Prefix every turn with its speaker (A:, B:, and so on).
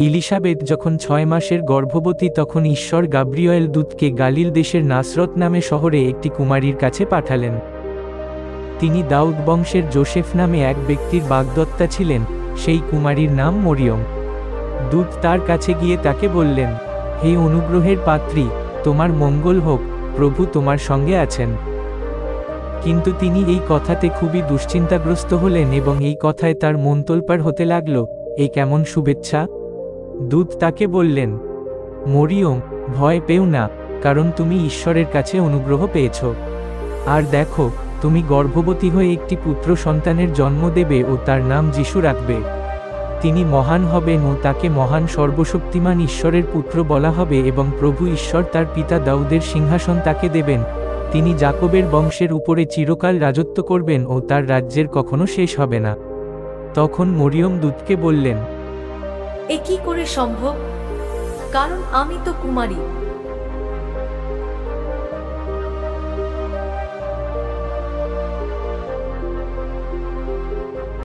A: ইলিসাবেত যখন 6 মাসের গর্ভবতী তখন ঈশ্বর গাব্রিয়েল দূতকে গালিল দেশের নাসরত নামে শহরে একটি কুমারীর কাছে পাঠালেন। তিনি দাউদ বংশের যোসেফ নামে এক ব্যক্তির বাগদত্তা ছিলেন, সেই কুমারীর নাম মরিয়ম। দূত তার কাছে গিয়ে তাকে বললেন, হে অনুগ্রহের পাত্রী, তোমার মঙ্গল হোক, প্রভু তোমার সঙ্গে আছেন। কিন্তু তিনি এই কথাতে খুবই দুশ্চিন্তাগ্রস্ত হলেন এবং এই কথায় তার মন তোলপাড় হতে লাগল, এই কেমন শুভেচ্ছা। দূত তাকে বললেন, মরিয়ম, ভয় পেও না, কারণ তুমি ঈশ্বরের কাছে অনুগ্রহ পেয়েছ। আর দেখো, তুমি গর্ভবতী হয়ে একটি পুত্র সন্তানের জন্ম দেবে ও তার নাম যিশু রাখবে। তিনি মহান হবেন ও তাকে মহান সর্বশক্তিমান ঈশ্বরের পুত্র বলা হবে এবং প্রভু ঈশ্বর তার পিতা দাউদের সিংহাসন তাকে দেবেন। তিনি যাকোবের বংশের উপরে চিরকাল রাজত্ব করবেন ও তার রাজ্যের কখনো শেষ হবে না। তখন মরিয়ম দূতকে বললেন,
B: এ কি করে সম্ভব? কারণ আমি তো কুমারী।